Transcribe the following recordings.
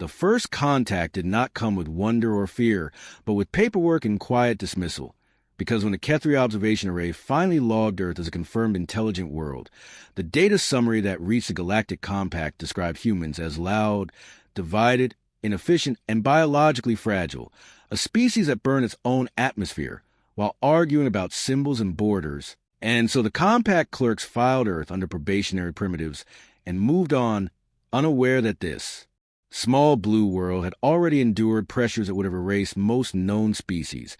The first contact did not come with wonder or fear, but with paperwork and quiet dismissal. Because when the Kethari observation array finally logged Earth as a confirmed intelligent world, the data summary that reached the Galactic Compact described humans as loud, divided, inefficient, and biologically fragile, a species that burned its own atmosphere, while arguing about symbols and borders. And so the Compact clerks filed Earth under probationary primitives and moved on, unaware that this small blue world had already endured pressures that would have erased most known species.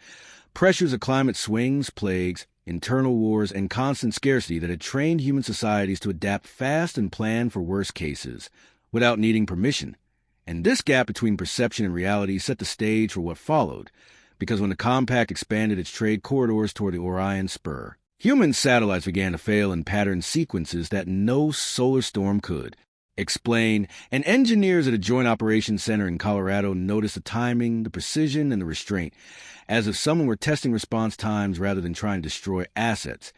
Pressures of climate swings, plagues, internal wars, and constant scarcity that had trained human societies to adapt fast and plan for worst cases, without needing permission. And this gap between perception and reality set the stage for what followed, because when the Compact expanded its trade corridors toward the Orion Spur, human satellites began to fail in patterned sequences that no solar storm could explain, and engineers at a joint operations center in Colorado noticed the timing, the precision, and the restraint, as if someone were testing response times rather than trying to destroy assets.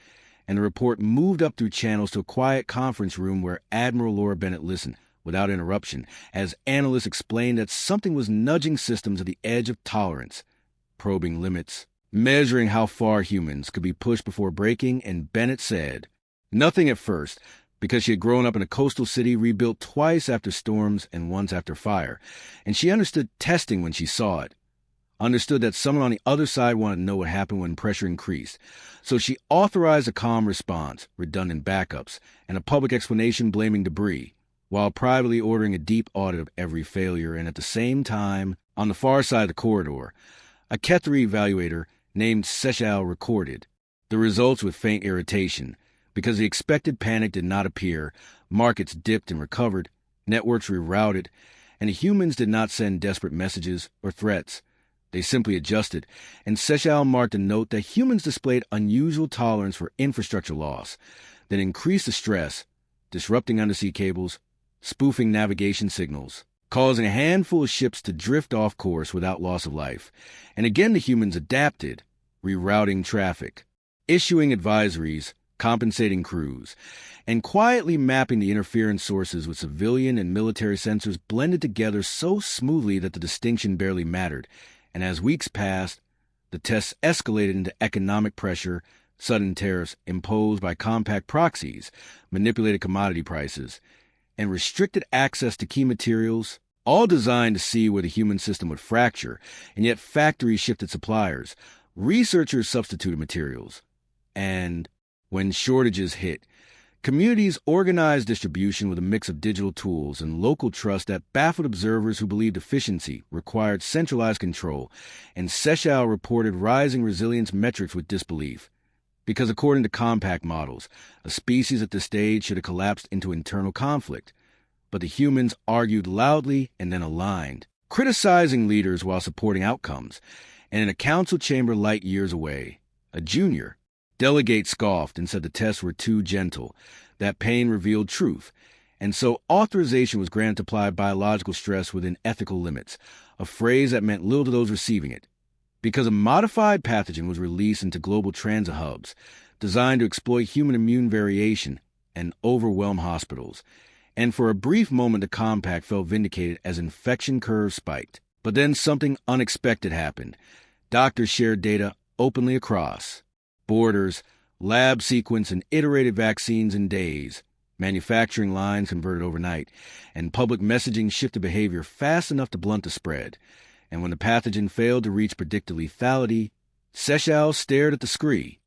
And the report moved up through channels to a quiet conference room where Admiral Laura Bennett listened, without interruption, as analysts explained that something was nudging systems at the edge of tolerance, probing limits, measuring how far humans could be pushed before breaking, and Bennett said, nothing at first, because she had grown up in a coastal city rebuilt twice after storms and once after fire, and she understood testing when she saw it. Understood that someone on the other side wanted to know what happened when pressure increased. So she authorized a calm response, redundant backups, and a public explanation blaming debris, while privately ordering a deep audit of every failure. And at the same time, on the far side of the corridor, a Kethari evaluator named Seshal recorded the results with faint irritation. Because the expected panic did not appear, markets dipped and recovered, networks rerouted, and the humans did not send desperate messages or threats. They simply adjusted, and Seshal marked a note that humans displayed unusual tolerance for infrastructure loss, then increased the stress, disrupting undersea cables, spoofing navigation signals, causing a handful of ships to drift off course without loss of life. And again the humans adapted, rerouting traffic, issuing advisories, compensating crews, and quietly mapping the interference sources with civilian and military sensors blended together so smoothly that the distinction barely mattered. And as weeks passed, the tests escalated into economic pressure, sudden tariffs imposed by compact proxies, manipulated commodity prices, and restricted access to key materials, all designed to see where the human system would fracture, and yet factories shifted suppliers, researchers substituted materials, and when shortages hit, communities organized distribution with a mix of digital tools and local trust that baffled observers who believed efficiency required centralized control, and Seshal reported rising resilience metrics with disbelief. Because according to compact models, a species at this stage should have collapsed into internal conflict. But the humans argued loudly and then aligned, criticizing leaders while supporting outcomes. And in a council chamber light years away, a junior delegate scoffed and said the tests were too gentle, that pain revealed truth, and so authorization was granted to apply biological stress within ethical limits, a phrase that meant little to those receiving it, because a modified pathogen was released into global transit hubs, designed to exploit human immune variation and overwhelm hospitals. And for a brief moment the compact felt vindicated as infection curves spiked. But then something unexpected happened. Doctors shared data openly across borders, lab sequence and iterated vaccines in days, manufacturing lines converted overnight, and public messaging shifted behavior fast enough to blunt the spread. And when the pathogen failed to reach predicted lethality, Seshal stared at the screen.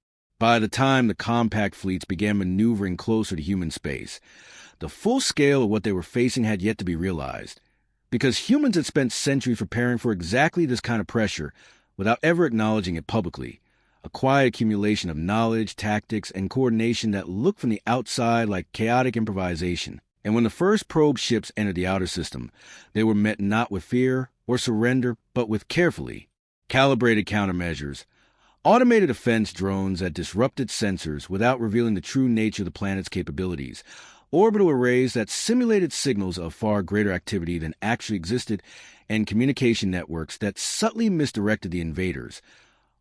By the time the compact fleets began maneuvering closer to human space, the full scale of what they were facing had yet to be realized, because humans had spent centuries preparing for exactly this kind of pressure without ever acknowledging it publicly. A quiet accumulation of knowledge, tactics, and coordination that looked from the outside like chaotic improvisation. And when the first probe ships entered the outer system, they were met not with fear or surrender, but with carefully calibrated countermeasures, automated defense drones that disrupted sensors without revealing the true nature of the planet's capabilities, orbital arrays that simulated signals of far greater activity than actually existed, and communication networks that subtly misdirected the invaders,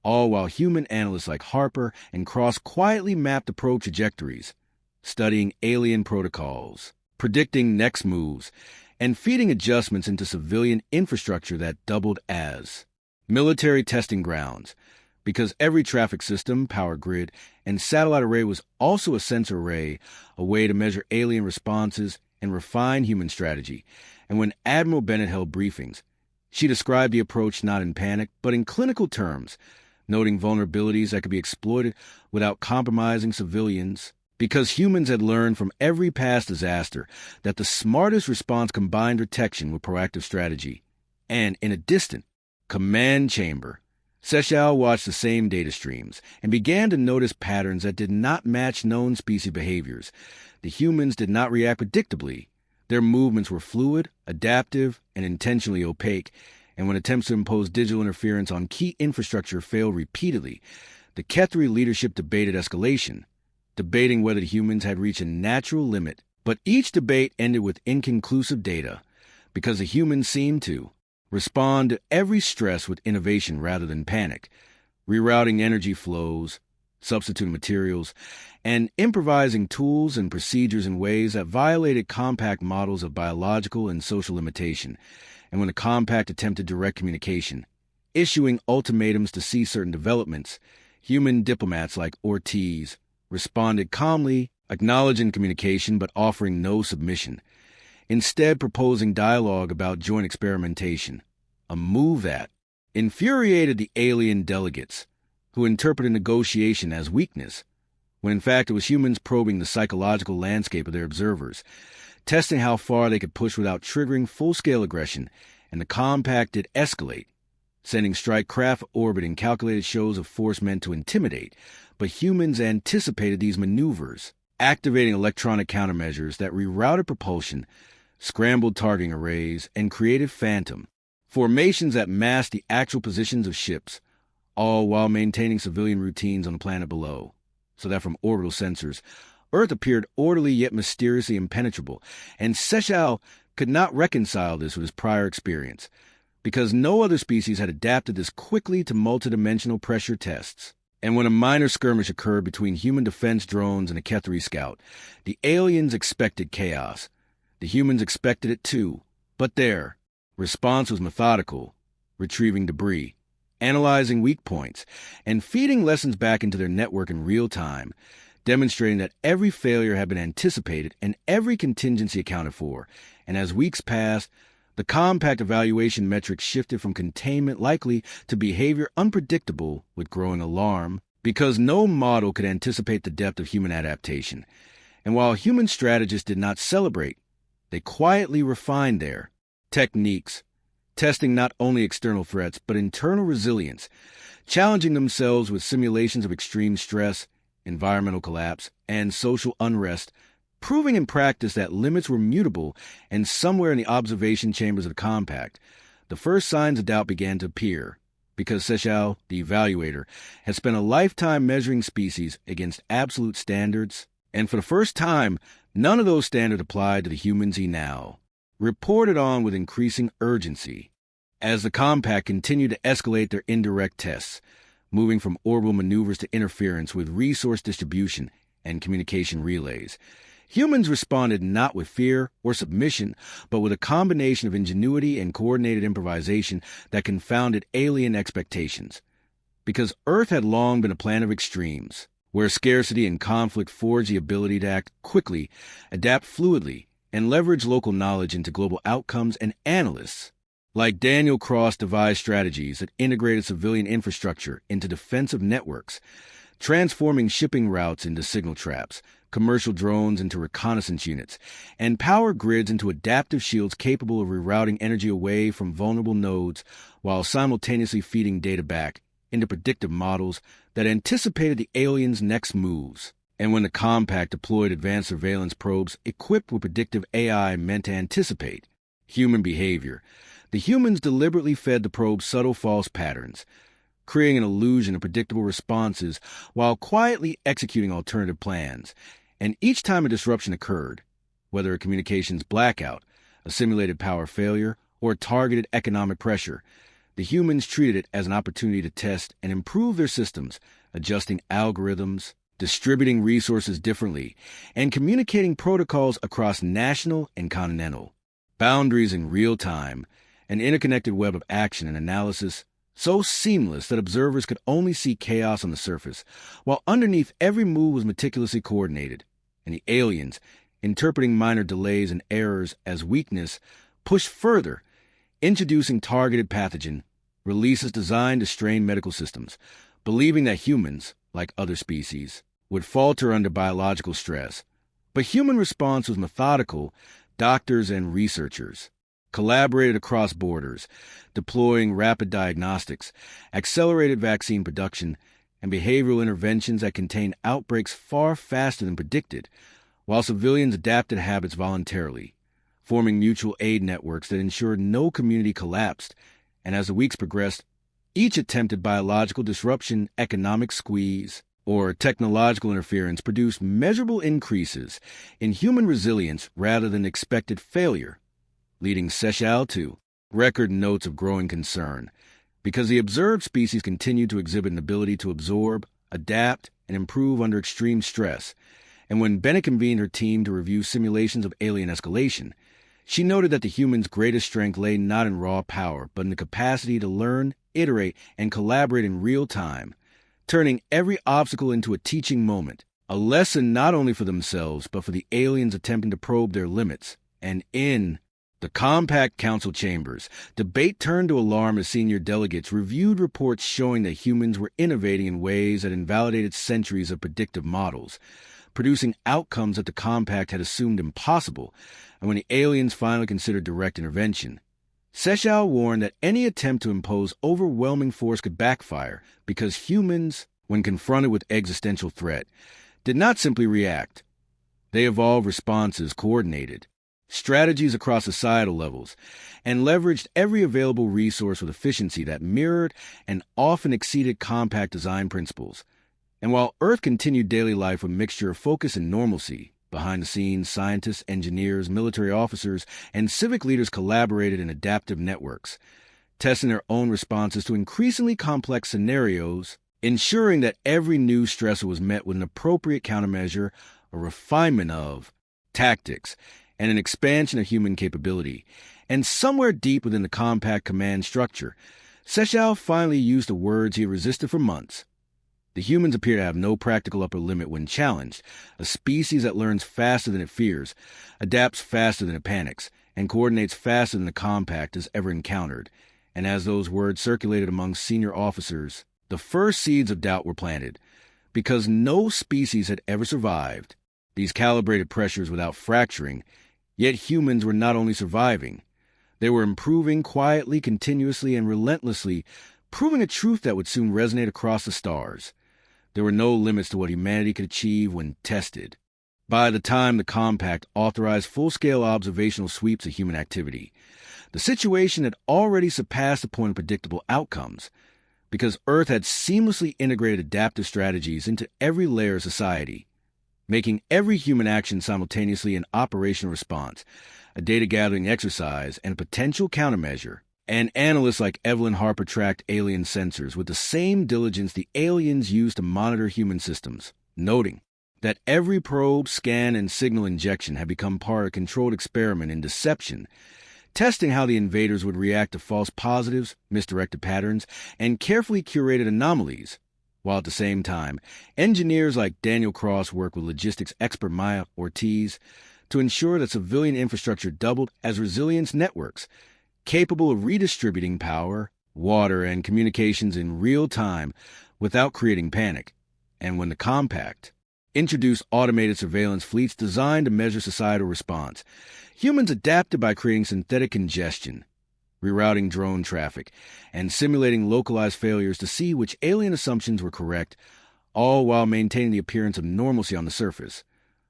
all while human analysts like Harper and Cross quietly mapped the probe trajectories, studying alien protocols, predicting next moves, and feeding adjustments into civilian infrastructure that doubled as military testing grounds, because every traffic system, power grid, and satellite array was also a sensor array, a way to measure alien responses and refine human strategy. And when Admiral Bennett held briefings, she described the approach not in panic, but in clinical terms, noting vulnerabilities that could be exploited without compromising civilians, because humans had learned from every past disaster that the smartest response combined detection with proactive strategy. And in a distant command chamber, Seychelles watched the same data streams and began to notice patterns that did not match known species behaviors. The humans did not react predictably. Their movements were fluid, adaptive, and intentionally opaque, and when attempts to impose digital interference on key infrastructure failed repeatedly, the Kethari leadership debated escalation, debating whether the humans had reached a natural limit. But each debate ended with inconclusive data, because the humans seemed to respond to every stress with innovation rather than panic, rerouting energy flows, substituting materials, and improvising tools and procedures in ways that violated compact models of biological and social limitation. And when the compact attempted direct communication, issuing ultimatums to cease certain developments, human diplomats like Ortiz responded calmly, acknowledging communication but offering no submission, instead proposing dialogue about joint experimentation, a move that infuriated the alien delegates, who interpreted negotiation as weakness, when in fact it was humans probing the psychological landscape of their observers, testing how far they could push without triggering full-scale aggression, and the compact did escalate, sending strike craft orbiting calculated shows of force meant to intimidate, but humans anticipated these maneuvers, activating electronic countermeasures that rerouted propulsion, scrambled targeting arrays, and created phantom formations that masked the actual positions of ships, all while maintaining civilian routines on the planet below, so that from orbital sensors, Earth appeared orderly yet mysteriously impenetrable, and Seychelles could not reconcile this with his prior experience, because no other species had adapted this quickly to multidimensional pressure tests. And when a minor skirmish occurred between human defense drones and a Kethari scout, the aliens expected chaos. The humans expected it too, but their response was methodical, retrieving debris, analyzing weak points, and feeding lessons back into their network in real time, demonstrating that every failure had been anticipated and every contingency accounted for. And as weeks passed, the compact evaluation metrics shifted from containment likely to behavior unpredictable with growing alarm, because no model could anticipate the depth of human adaptation. And while human strategists did not celebrate, they quietly refined their techniques, testing not only external threats but internal resilience, challenging themselves with simulations of extreme stress, environmental collapse, and social unrest, proving in practice that limits were mutable, and somewhere in the observation chambers of the compact, the first signs of doubt began to appear, because Seychelles, the evaluator, had spent a lifetime measuring species against absolute standards, and for the first time, none of those standards applied to the humans he now reported on with increasing urgency, as the compact continued to escalate their indirect tests, moving from orbital maneuvers to interference with resource distribution and communication relays. Humans responded not with fear or submission, but with a combination of ingenuity and coordinated improvisation that confounded alien expectations. Because Earth had long been a planet of extremes, where scarcity and conflict forged the ability to act quickly, adapt fluidly, and leverage local knowledge into global outcomes, and analysts like Daniel Cross devised strategies that integrated civilian infrastructure into defensive networks, transforming shipping routes into signal traps, commercial drones into reconnaissance units, and power grids into adaptive shields capable of rerouting energy away from vulnerable nodes while simultaneously feeding data back into predictive models that anticipated the aliens' next moves. And when the compact deployed advanced surveillance probes equipped with predictive AI meant to anticipate human behavior, the humans deliberately fed the probe subtle false patterns, creating an illusion of predictable responses while quietly executing alternative plans. And each time a disruption occurred, whether a communications blackout, a simulated power failure, or targeted economic pressure, the humans treated it as an opportunity to test and improve their systems, adjusting algorithms, distributing resources differently, and communicating protocols across national and continental boundaries in real time, an interconnected web of action and analysis so seamless that observers could only see chaos on the surface, while underneath every move was meticulously coordinated, and the aliens, interpreting minor delays and errors as weakness, pushed further, introducing targeted pathogen releases designed to strain medical systems, believing that humans, like other species, would falter under biological stress. But human response was methodical. Doctors and researchers collaborated across borders, deploying rapid diagnostics, accelerated vaccine production, and behavioral interventions that contained outbreaks far faster than predicted, while civilians adapted habits voluntarily, forming mutual aid networks that ensured no community collapsed. And as the weeks progressed, each attempted biological disruption, economic squeeze, or technological interference produced measurable increases in human resilience rather than expected failure, leading Seychelles to record notes of growing concern, because the observed species continued to exhibit an ability to absorb, adapt, and improve under extreme stress. And when Bennett convened her team to review simulations of alien escalation, she noted that the humans' greatest strength lay not in raw power, but in the capacity to learn, iterate, and collaborate in real time, turning every obstacle into a teaching moment, a lesson not only for themselves, but for the aliens attempting to probe their limits. And in the compact council chambers, debate turned to alarm as senior delegates reviewed reports showing that humans were innovating in ways that invalidated centuries of predictive models, producing outcomes that the compact had assumed impossible. And when the aliens finally considered direct intervention, Seychelles warned that any attempt to impose overwhelming force could backfire because humans, when confronted with existential threat, did not simply react. They evolved responses coordinated, strategies across societal levels, and leveraged every available resource with efficiency that mirrored and often exceeded compact design principles. And while Earth continued daily life with a mixture of focus and normalcy, behind the scenes, scientists, engineers, military officers, and civic leaders collaborated in adaptive networks, testing their own responses to increasingly complex scenarios, ensuring that every new stressor was met with an appropriate countermeasure, a refinement of tactics, and an expansion of human capability. And somewhere deep within the compact command structure, Seychelles finally used the words he had resisted for months. The humans appear to have no practical upper limit when challenged, a species that learns faster than it fears, adapts faster than it panics, and coordinates faster than the compact has ever encountered. And as those words circulated among senior officers, the first seeds of doubt were planted. Because no species had ever survived these calibrated pressures without fracturing, yet humans were not only surviving, they were improving quietly, continuously, and relentlessly, proving a truth that would soon resonate across the stars. There were no limits to what humanity could achieve when tested. By the time the compact authorized full-scale observational sweeps of human activity, the situation had already surpassed the point of predictable outcomes, because Earth had seamlessly integrated adaptive strategies into every layer of society, making every human action simultaneously an operational response, a data-gathering exercise, and a potential countermeasure. And analysts like Evelyn Harper tracked alien sensors with the same diligence the aliens used to monitor human systems, noting that every probe, scan, and signal injection had become part of a controlled experiment in deception, testing how the invaders would react to false positives, misdirected patterns, and carefully curated anomalies, while at the same time, engineers like Daniel Cross worked with logistics expert Maya Ortiz to ensure that civilian infrastructure doubled as resilience networks, capable of redistributing power, water, and communications in real time without creating panic. And when the compact introduced automated surveillance fleets designed to measure societal response, humans adapted by creating synthetic congestion, rerouting drone traffic, and simulating localized failures to see which alien assumptions were correct, all while maintaining the appearance of normalcy on the surface,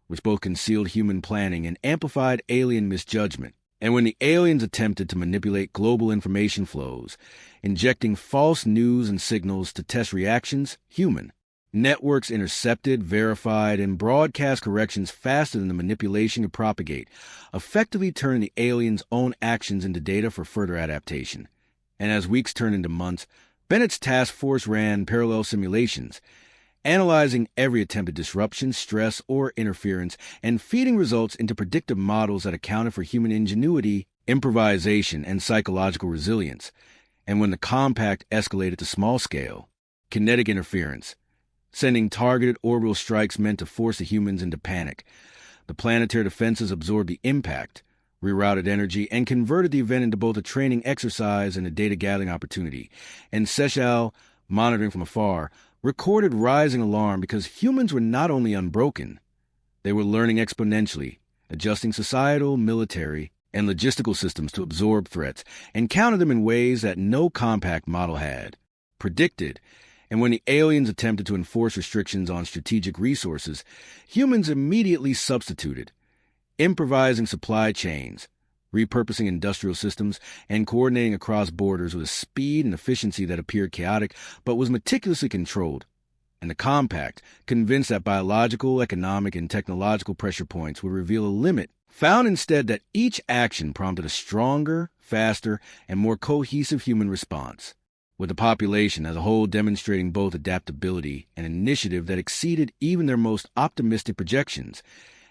which both concealed human planning and amplified alien misjudgment. And when the aliens attempted to manipulate global information flows, injecting false news and signals to test reactions, human networks intercepted, verified, and broadcast corrections faster than the manipulation could propagate, effectively turning the aliens' own actions into data for further adaptation. And as weeks turned into months, Bennett's task force ran parallel simulations, analyzing every attempted disruption, stress, or interference, and feeding results into predictive models that accounted for human ingenuity improvisation, and psychological resilience. And when the compact escalated to small scale, kinetic interference, sending targeted orbital strikes meant to force the humans into panic. The planetary defenses absorbed the impact, rerouted energy, and converted the event into both a training exercise and a data-gathering opportunity. And Seychelles, monitoring from afar, recorded rising alarm because humans were not only unbroken, they were learning exponentially, adjusting societal, military, and logistical systems to absorb threats and counter them in ways that no compact model had predicted. And when the aliens attempted to enforce restrictions on strategic resources, humans immediately substituted, improvising supply chains, repurposing industrial systems, and coordinating across borders with a speed and efficiency that appeared chaotic but was meticulously controlled. And the compact, convinced that biological, economic, and technological pressure points would reveal a limit, found instead that each action prompted a stronger, faster, and more cohesive human response, with the population as a whole demonstrating both adaptability and initiative that exceeded even their most optimistic projections.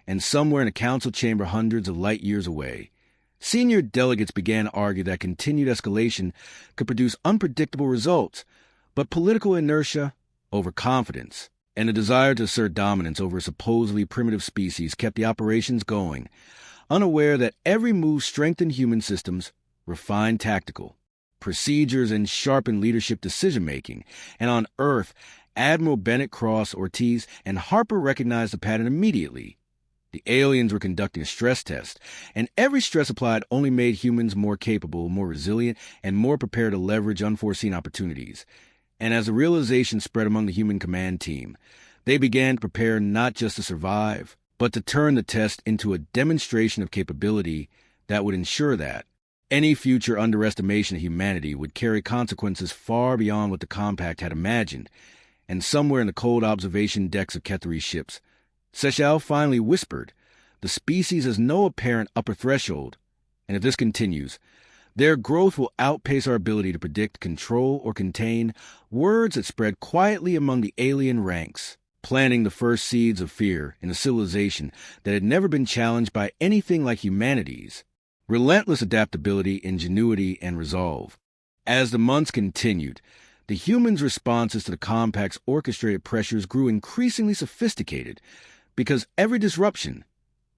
And somewhere in a council chamber hundreds of light years away, senior delegates began to argue that continued escalation could produce unpredictable results, but political inertia, overconfidence, and a desire to assert dominance over a supposedly primitive species kept the operations going, unaware that every move strengthened human systems, refined tactical procedures, and sharpened leadership decision-making. And on Earth, Admiral Bennett Cross, Ortiz, and Harper recognized the pattern immediately. The aliens were conducting a stress test, and every stress applied only made humans more capable, more resilient, and more prepared to leverage unforeseen opportunities. And as the realization spread among the human command team, they began to prepare not just to survive, but to turn the test into a demonstration of capability that would ensure that any future underestimation of humanity would carry consequences far beyond what the compact had imagined. And somewhere in the cold observation decks of Kethari ships, Seychelles finally whispered, "The species has no apparent upper threshold, and if this continues, their growth will outpace our ability to predict, control, or contain," words that spread quietly among the alien ranks, planting the first seeds of fear in a civilization that had never been challenged by anything like humanity's relentless adaptability, ingenuity, and resolve. As the months continued, the humans' responses to the compact's orchestrated pressures grew increasingly sophisticated, because every disruption,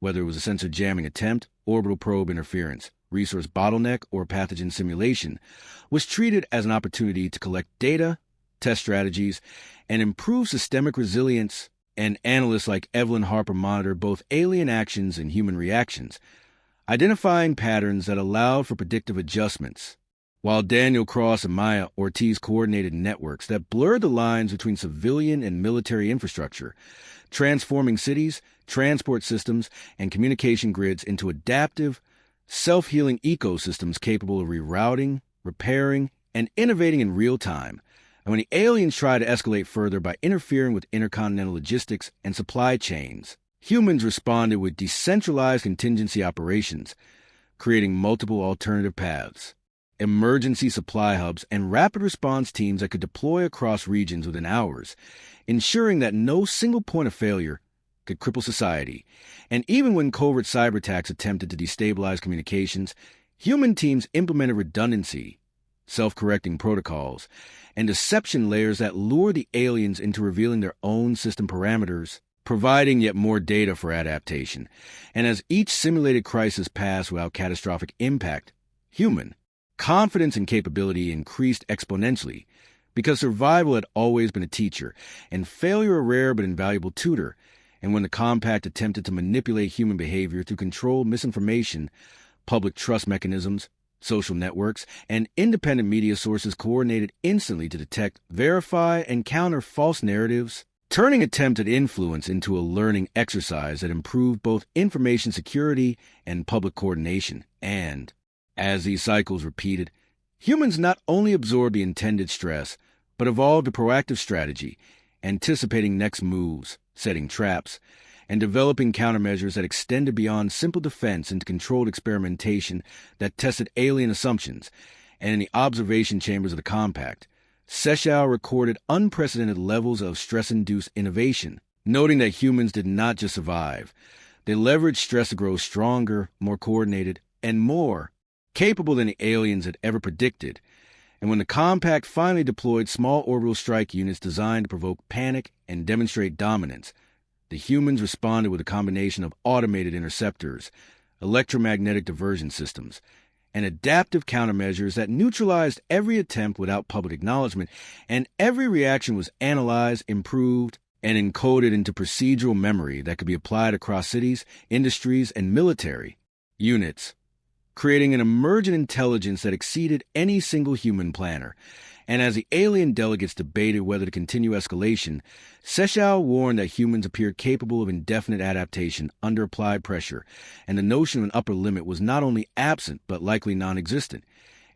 whether it was a sensor jamming attempt, orbital probe interference, resource bottleneck, or pathogen simulation, was treated as an opportunity to collect data, test strategies, and improve systemic resilience. And analysts like Evelyn Harper monitored both alien actions and human reactions, identifying patterns that allowed for predictive adjustments, while Daniel Cross and Maya Ortiz coordinated networks that blurred the lines between civilian and military infrastructure, transforming cities, transport systems, and communication grids into adaptive, self-healing ecosystems capable of rerouting, repairing, and innovating in real time. And when the aliens tried to escalate further by interfering with intercontinental logistics and supply chains, humans responded with decentralized contingency operations, creating multiple alternative paths, emergency supply hubs, and rapid response teams that could deploy across regions within hours, ensuring that no single point of failure could cripple society. And even when covert cyber attacks attempted to destabilize communications, human teams implemented redundancy, self-correcting protocols, and deception layers that lured the aliens into revealing their own system parameters, providing yet more data for adaptation. And as each simulated crisis passed without catastrophic impact, human confidence and capability increased exponentially, because survival had always been a teacher, and failure a rare but invaluable tutor. And when the compact attempted to manipulate human behavior through controlled misinformation, public trust mechanisms, social networks, and independent media sources coordinated instantly to detect, verify, and counter false narratives, turning attempted influence into a learning exercise that improved both information security and public coordination. And as these cycles repeated, humans not only absorbed the intended stress, but evolved a proactive strategy, anticipating next moves, setting traps, and developing countermeasures that extended beyond simple defense into controlled experimentation that tested alien assumptions. And in the observation chambers of the compact, Seychelles recorded unprecedented levels of stress-induced innovation, noting that humans did not just survive. They leveraged stress to grow stronger, more coordinated, and more capable than the aliens had ever predicted. And when the compact finally deployed small orbital strike units designed to provoke panic and demonstrate dominance, the humans responded with a combination of automated interceptors, electromagnetic diversion systems, and adaptive countermeasures that neutralized every attempt without public acknowledgement, and every reaction was analyzed, improved, and encoded into procedural memory that could be applied across cities, industries, and military units, creating an emergent intelligence that exceeded any single human planner. And as the alien delegates debated whether to continue escalation, Seychelles warned that humans appeared capable of indefinite adaptation under applied pressure, and the notion of an upper limit was not only absent but likely non-existent.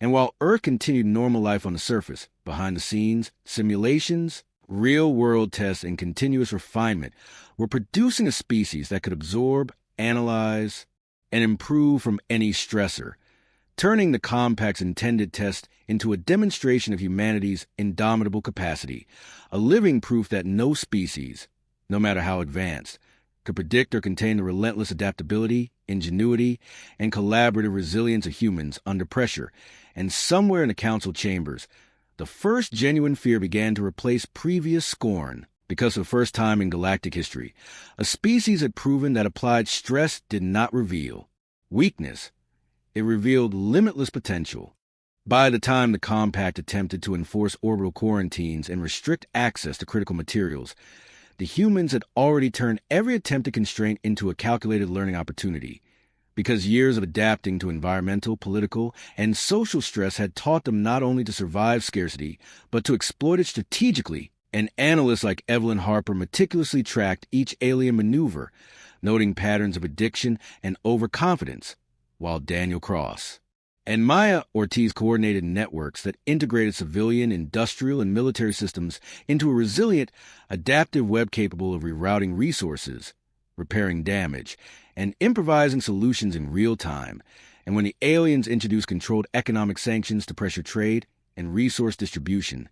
And while Earth continued normal life on the surface, behind the scenes, simulations, real-world tests, and continuous refinement were producing a species that could absorb, analyze, and improve from any stressor, turning the compact's intended test into a demonstration of humanity's indomitable capacity, a living proof that no species, no matter how advanced, could predict or contain the relentless adaptability, ingenuity, and collaborative resilience of humans under pressure. And somewhere in the council chambers, the first genuine fear began to replace previous scorn. Because for the first time in galactic history, a species had proven that applied stress did not reveal weakness. It revealed limitless potential. By the time the compact attempted to enforce orbital quarantines and restrict access to critical materials, the humans had already turned every attempted constraint into a calculated learning opportunity, because years of adapting to environmental, political, and social stress had taught them not only to survive scarcity, but to exploit it strategically. And analysts like Evelyn Harper meticulously tracked each alien maneuver, noting patterns of addiction and overconfidence, while Daniel Cross and Maya Ortiz coordinated networks that integrated civilian, industrial, and military systems into a resilient, adaptive web capable of rerouting resources, repairing damage, and improvising solutions in real time. And when the aliens introduced controlled economic sanctions to pressure trade and resource distribution,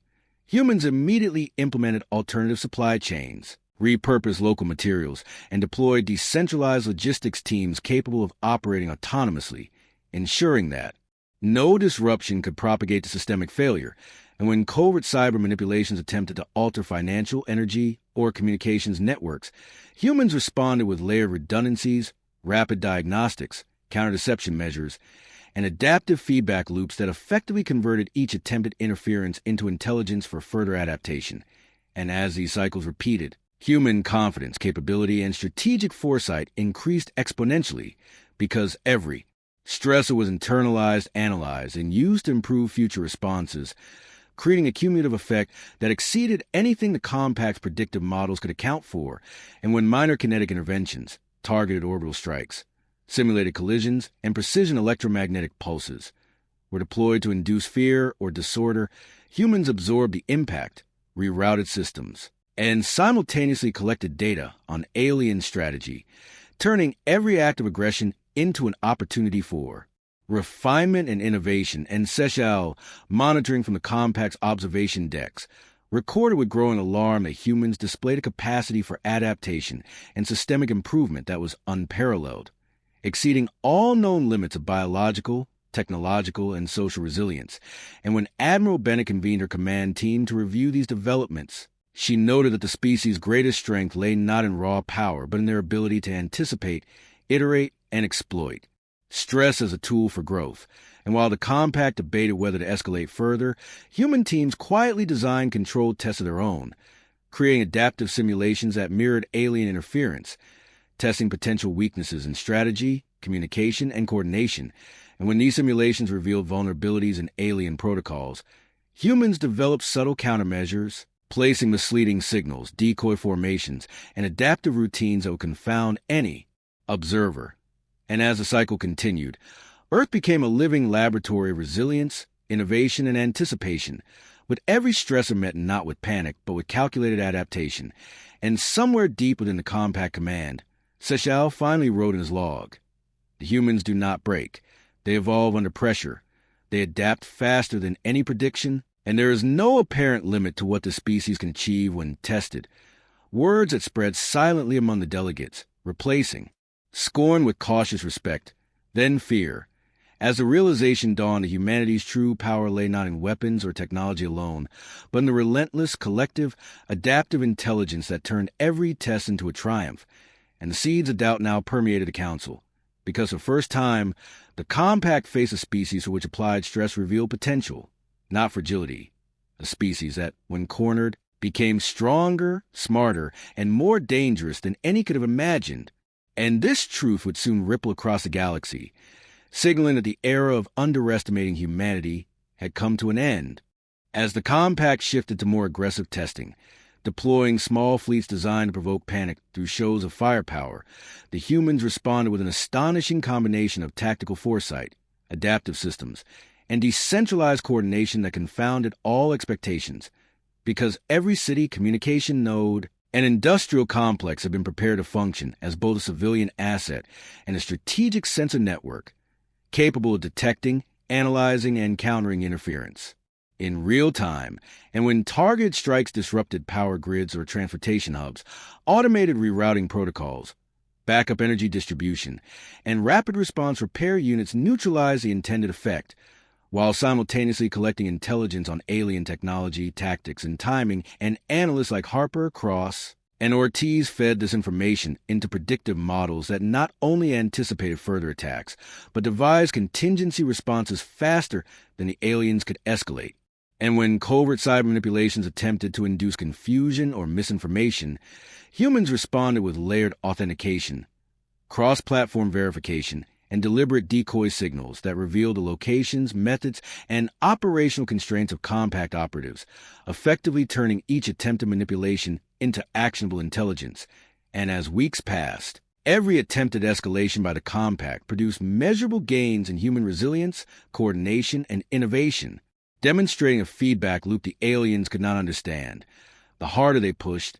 humans immediately implemented alternative supply chains, repurposed local materials, and deployed decentralized logistics teams capable of operating autonomously, ensuring that no disruption could propagate to systemic failure. And when covert cyber manipulations attempted to alter financial, energy, or communications networks, humans responded with layered redundancies, rapid diagnostics, counter-deception measures, and adaptive feedback loops that effectively converted each attempted interference into intelligence for further adaptation. And as these cycles repeated, human confidence, capability, and strategic foresight increased exponentially because every stressor was internalized, analyzed, and used to improve future responses, creating a cumulative effect that exceeded anything the compact's predictive models could account for. And when minor kinetic interventions, targeted orbital strikes, simulated collisions, and precision electromagnetic pulses were deployed to induce fear or disorder, humans absorbed the impact, rerouted systems, and simultaneously collected data on alien strategy, turning every act of aggression into an opportunity for refinement and innovation. And Seychelles, monitoring from the compact's observation decks, recorded with growing alarm that humans displayed a capacity for adaptation and systemic improvement that was unparalleled, exceeding all known limits of biological, technological, and social resilience. And when Admiral Bennett convened her command team to review these developments, she noted that the species' greatest strength lay not in raw power, but in their ability to anticipate, iterate, and exploit stress as a tool for growth. And while the compact debated whether to escalate further, human teams quietly designed controlled tests of their own, creating adaptive simulations that mirrored alien interference, testing potential weaknesses in strategy, communication, and coordination. And when these simulations revealed vulnerabilities in alien protocols, humans developed subtle countermeasures, placing misleading signals, decoy formations, and adaptive routines that would confound any observer. And as the cycle continued, Earth became a living laboratory of resilience, innovation, and anticipation, with every stressor met not with panic, but with calculated adaptation. And somewhere deep within the compact command, Seychelles finally wrote in his log, "The humans do not break. They evolve under pressure. They adapt faster than any prediction, and there is no apparent limit to what the species can achieve when tested." Words that spread silently among the delegates, replacing scorn with cautious respect, then fear. as the realization dawned that humanity's true power lay not in weapons or technology alone, but in the relentless, collective, adaptive intelligence that turned every test into a triumph. And the seeds of doubt now permeated the Council, because for the first time, the Compact faced a species for which applied stress revealed potential, not fragility. A species that, when cornered, became stronger, smarter, and more dangerous than any could have imagined. And this truth would soon ripple across the galaxy, signaling that the era of underestimating humanity had come to an end. As the Compact shifted to more aggressive testing, deploying small fleets designed to provoke panic through shows of firepower, the humans responded with an astonishing combination of tactical foresight, adaptive systems, and decentralized coordination that confounded all expectations, because every city, communication node, and industrial complex had been prepared to function as both a civilian asset and a strategic sensor network, capable of detecting, analyzing, and countering interference in real time. And when targeted strikes disrupted power grids or transportation hubs, automated rerouting protocols, backup energy distribution, and rapid response repair units neutralized the intended effect, while simultaneously collecting intelligence on alien technology, tactics, and timing, and analysts like Harper, Cross, and Ortiz fed this information into predictive models that not only anticipated further attacks, but devised contingency responses faster than the aliens could escalate. And when covert cyber manipulations attempted to induce confusion or misinformation, humans responded with layered authentication, cross-platform verification, and deliberate decoy signals that revealed the locations, methods, and operational constraints of Compact operatives, effectively turning each attempted manipulation into actionable intelligence. And as weeks passed, every attempted escalation by the Compact produced measurable gains in human resilience, coordination, and innovation, demonstrating a feedback loop the aliens could not understand. The harder they pushed,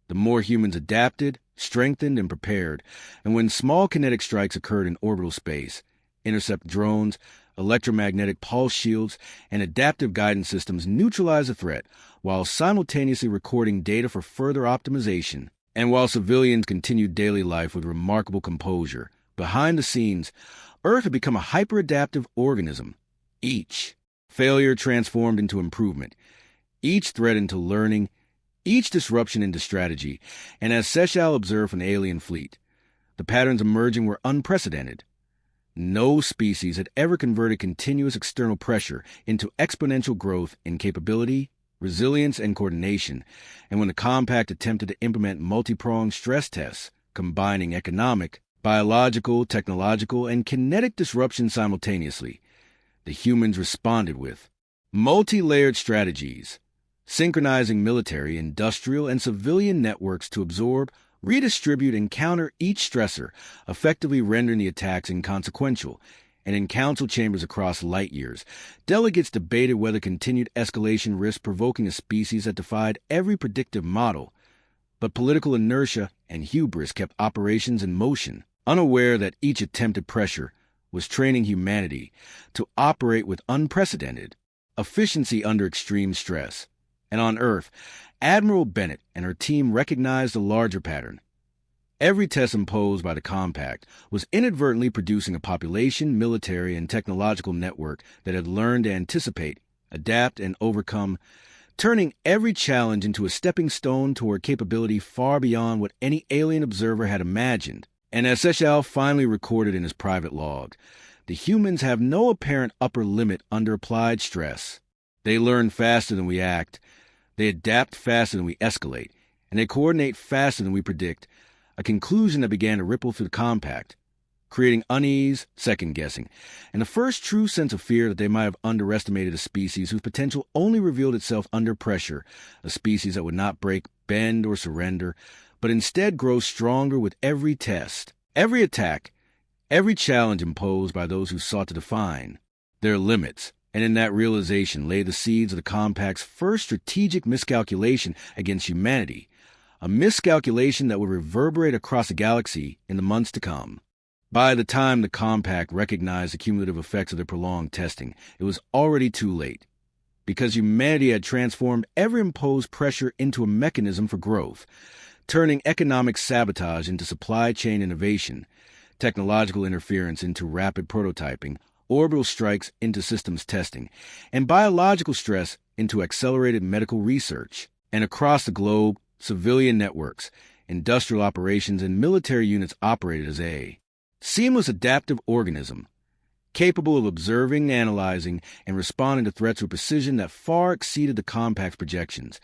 the more humans adapted, strengthened, and prepared. And when small kinetic strikes occurred in orbital space, intercept drones, electromagnetic pulse shields, and adaptive guidance systems neutralized the threat, while simultaneously recording data for further optimization. And while civilians continued daily life with remarkable composure, behind the scenes, Earth had become a hyper-adaptive organism. Each failure transformed into improvement, each threat into learning, each disruption into strategy. And as Sechal observed from the alien fleet, the patterns emerging were unprecedented. No species had ever converted continuous external pressure into exponential growth in capability, resilience, and coordination. And when the Compact attempted to implement multi-pronged stress tests, combining economic, biological, technological, and kinetic disruption simultaneously, the humans responded with multi-layered strategies, synchronizing military, industrial, and civilian networks to absorb, redistribute, and counter each stressor, effectively rendering the attacks inconsequential. And in council chambers across light years, delegates debated whether continued escalation risked provoking a species that defied every predictive model. But political inertia and hubris kept operations in motion, unaware that each attempted pressure was training humanity to operate with unprecedented efficiency under extreme stress. And on Earth, Admiral Bennett and her team recognized a larger pattern. Every test imposed by the Compact was inadvertently producing a population, military, and technological network that had learned to anticipate, adapt, and overcome, turning every challenge into a stepping stone toward capability far beyond what any alien observer had imagined. And as Sechal finally recorded in his private log, the humans have no apparent upper limit under applied stress. They learn faster than we act, they adapt faster than we escalate, and they coordinate faster than we predict, a conclusion that began to ripple through the Compact, creating unease, second-guessing, and the first true sense of fear that they might have underestimated a species whose potential only revealed itself under pressure, a species that would not break, bend, or surrender, but instead grow stronger with every test, every attack, every challenge imposed by those who sought to define their limits. And in that realization lay the seeds of the Compact's first strategic miscalculation against humanity, a miscalculation that would reverberate across the galaxy in the months to come. By the time the Compact recognized the cumulative effects of their prolonged testing, it was already too late, because humanity had transformed every imposed pressure into a mechanism for growth, turning economic sabotage into supply chain innovation, technological interference into rapid prototyping, orbital strikes into systems testing, and biological stress into accelerated medical research. And across the globe, civilian networks, industrial operations, and military units operated as a seamless adaptive organism, capable of observing, analyzing, and responding to threats with precision that far exceeded the compact's projections.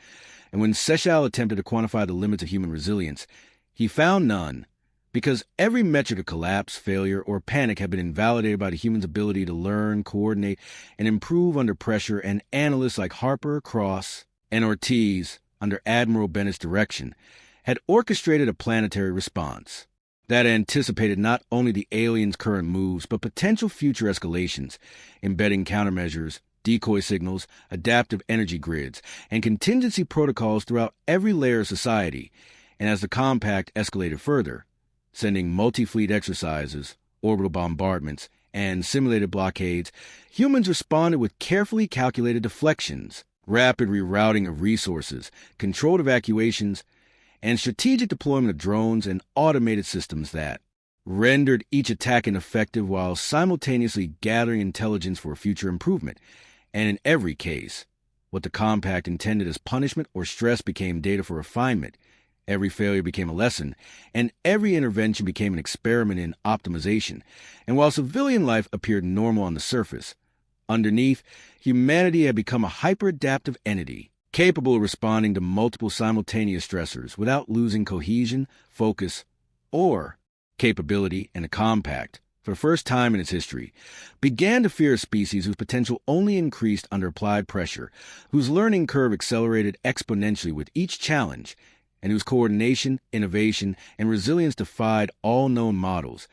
And when Seychelles attempted to quantify the limits of human resilience, he found none, because every metric of collapse, failure, or panic had been invalidated by the human's ability to learn, coordinate, and improve under pressure, and analysts like Harper, Cross, and Ortiz, under Admiral Bennett's direction, had orchestrated a planetary response that anticipated not only the aliens' current moves, but potential future escalations, embedding countermeasures, decoy signals, adaptive energy grids, and contingency protocols throughout every layer of society. And as the compact escalated further, sending multi-fleet exercises, orbital bombardments, and simulated blockades, humans responded with carefully calculated deflections, rapid rerouting of resources, controlled evacuations, and strategic deployment of drones and automated systems that rendered each attack ineffective while simultaneously gathering intelligence for future improvement. And in every case, what the compact intended as punishment or stress became data for refinement. Every failure became a lesson, and every intervention became an experiment in optimization. And while civilian life appeared normal on the surface, underneath, humanity had become a hyper-adaptive entity, capable of responding to multiple simultaneous stressors without losing cohesion, focus, or capability. And the compact, for the first time in its history, began to fear a species whose potential only increased under applied pressure, whose learning curve accelerated exponentially with each challenge, and whose coordination, innovation, and resilience defied all known models.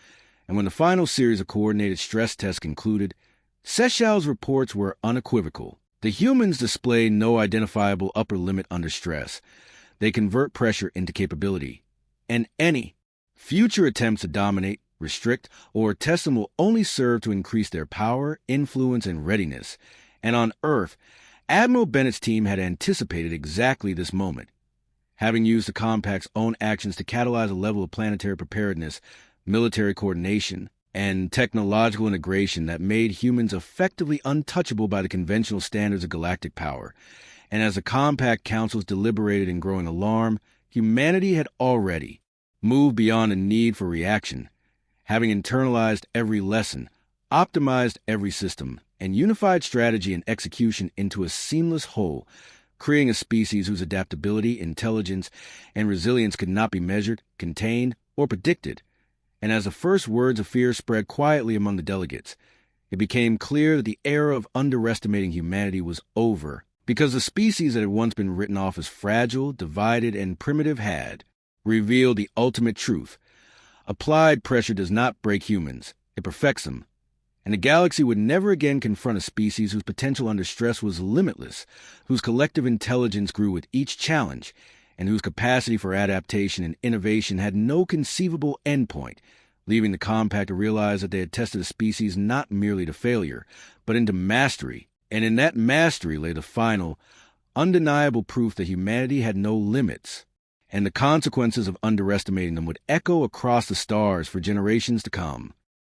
And when the final series of coordinated stress tests concluded, Seychelles' reports were unequivocal. The humans display no identifiable upper limit under stress. They convert pressure into capability. And any future attempts to dominate, restrict, or test them will only serve to increase their power, influence, and readiness. And on Earth, Admiral Bennett's team had anticipated exactly this moment, having used the compact's own actions to catalyze a level of planetary preparedness, military coordination, and technological integration that made humans effectively untouchable by the conventional standards of galactic power. And as the compact councils deliberated in growing alarm, humanity had already moved beyond the need for reaction, having internalized every lesson, optimized every system, and unified strategy and execution into a seamless whole, creating a species whose adaptability, intelligence, and resilience could not be measured, contained, or predicted. And as the first words of fear spread quietly among the delegates, it became clear that the era of underestimating humanity was over, because the species that had once been written off as fragile, divided, and primitive had revealed the ultimate truth. Applied pressure does not break humans, it perfects them. And the galaxy would never again confront a species whose potential under stress was limitless, whose collective intelligence grew with each challenge, and whose capacity for adaptation and innovation had no conceivable endpoint, leaving the compact to realize that they had tested a species not merely to failure, but into mastery. And in that mastery lay the final, undeniable proof that humanity had no limits, and the consequences of underestimating them would echo across the stars for generations to come.